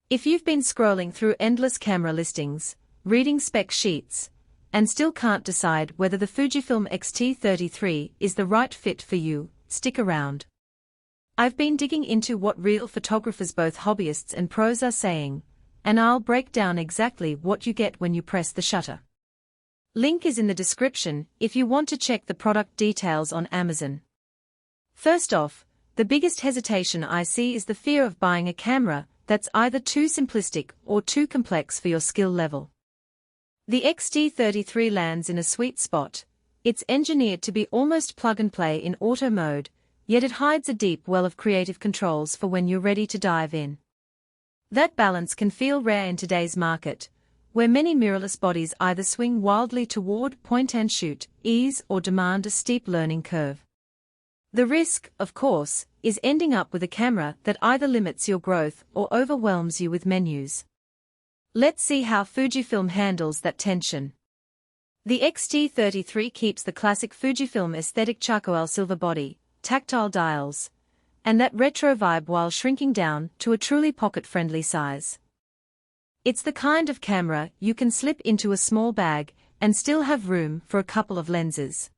If you've been scrolling through endless camera listings, reading spec sheets, and still can't decide whether the Fujifilm X-T33 is the right fit for you, stick around. I've been digging into what real photographers, both hobbyists and pros, are saying, and I'll break down exactly what you get when you press the shutter. Link is in the description if you want to check the product details on Amazon. First off, the biggest hesitation I see is the fear of buying a camera that's either too simplistic or too complex for your skill level. The X-T33 lands in a sweet spot. It's engineered to be almost plug-and-play in auto mode, yet it hides a deep well of creative controls for when you're ready to dive in. That balance can feel rare in today's market, where many mirrorless bodies either swing wildly toward point-and-shoot ease or demand a steep learning curve. The risk, of course, is ending up with a camera that either limits your growth or overwhelms you with menus. Let's see how Fujifilm handles that tension. The X-T33 keeps the classic Fujifilm aesthetic: charcoal silver body, tactile dials, and that retro vibe while shrinking down to a truly pocket-friendly size. It's the kind of camera you can slip into a small bag and still have room for a couple of lenses.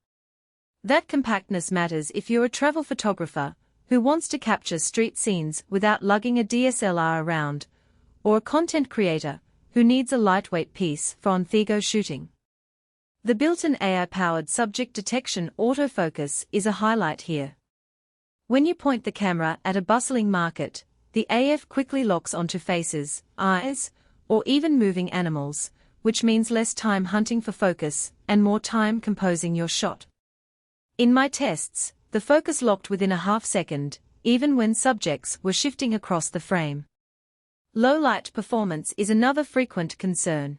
That compactness matters if you're a travel photographer who wants to capture street scenes without lugging a DSLR around, or a content creator who needs a lightweight piece for on-the-go shooting. The built-in AI-powered subject detection autofocus is a highlight here. When you point the camera at a bustling market, the AF quickly locks onto faces, eyes, or even moving animals, which means less time hunting for focus and more time composing your shot. In my tests, the focus locked within a half second, even when subjects were shifting across the frame. Low light performance is another frequent concern.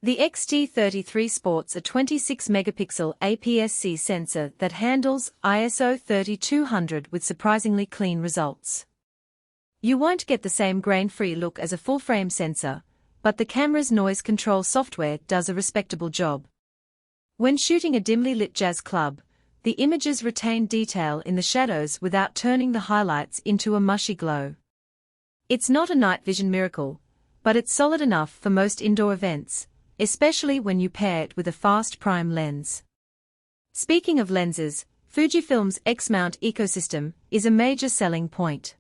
The X-T33 sports a 26-megapixel APS-C sensor that handles ISO 3200 with surprisingly clean results. You won't get the same grain-free look as a full-frame sensor, but the camera's noise control software does a respectable job. When shooting a dimly lit jazz club, the images retain detail in the shadows without turning the highlights into a mushy glow. It's not a night vision miracle, but it's solid enough for most indoor events, especially when you pair it with a fast prime lens. Speaking of lenses, Fujifilm's X-mount ecosystem is a major selling point.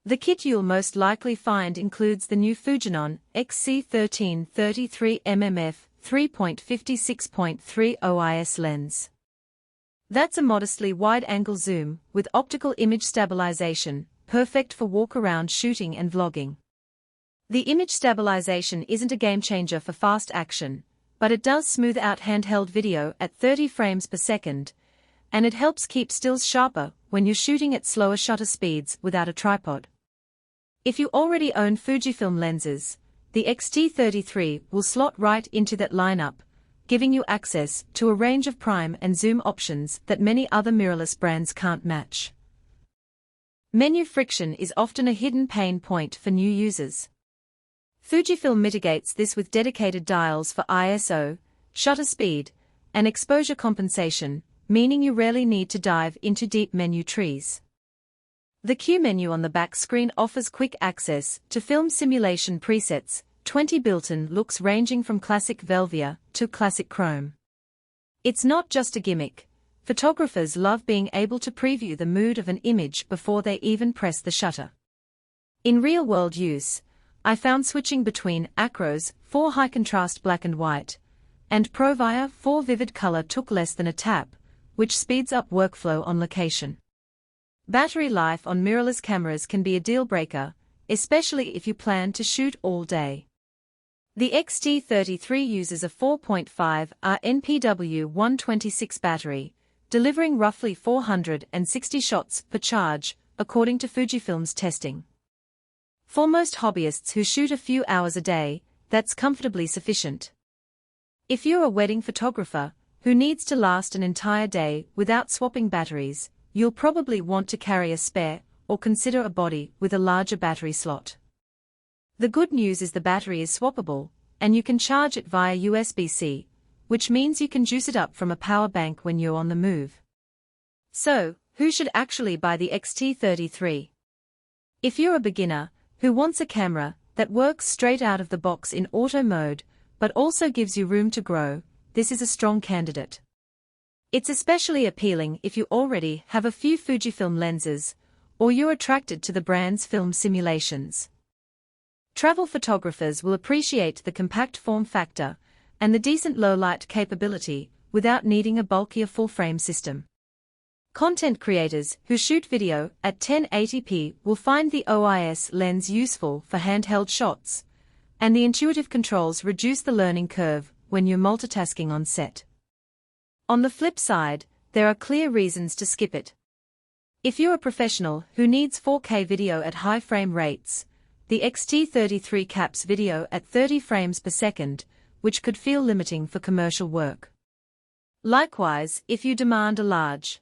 The kit you'll most likely find includes the new Fujinon XC13 33mm f3.56.30 IS lens. That's a modestly wide-angle zoom with optical image stabilization, perfect for walk-around shooting and vlogging. The image stabilization isn't a game-changer for fast action, but it does smooth out handheld video at 30 frames per second, and it helps keep stills sharper when you're shooting at slower shutter speeds without a tripod. If you already own Fujifilm lenses, the X-T33 will slot right into that lineup, giving you access to a range of prime and zoom options that many other mirrorless brands can't match. Menu friction is often a hidden pain point for new users. Fujifilm mitigates this with dedicated dials for ISO, shutter speed, and exposure compensation, meaning you rarely need to dive into deep menu trees. The Q menu on the back screen offers quick access to film simulation presets, 20 built-in looks ranging from classic Velvia to classic chrome. It's not just a gimmick. Photographers love being able to preview the mood of an image before they even press the shutter. In real-world use, I found switching between Acros 4 high-contrast black and white and ProVia 4 vivid color took less than a tap, which speeds up workflow on location. Battery life on mirrorless cameras can be a deal-breaker, especially if you plan to shoot all day. The X-T33 uses a 4.5Ah NPW126 battery, delivering roughly 460 shots per charge, according to Fujifilm's testing. For most hobbyists who shoot a few hours a day, that's comfortably sufficient. If you're a wedding photographer who needs to last an entire day without swapping batteries, you'll probably want to carry a spare or consider a body with a larger battery slot. The good news is the battery is swappable, and you can charge it via USB-C, which means you can juice it up from a power bank when you're on the move. So, who should actually buy the X-T33? If you're a beginner who wants a camera that works straight out of the box in auto mode, but also gives you room to grow, this is a strong candidate. It's especially appealing if you already have a few Fujifilm lenses, or you're attracted to the brand's film simulations. Travel photographers will appreciate the compact form factor and the decent low-light capability without needing a bulkier full-frame system. Content creators who shoot video at 1080p will find the OIS lens useful for handheld shots, and the intuitive controls reduce the learning curve when you're multitasking on set. On the flip side, there are clear reasons to skip it. If you're a professional who needs 4K video at high frame rates, the X-T33 caps video at 30 frames per second, which could feel limiting for commercial work. Likewise, if you demand a large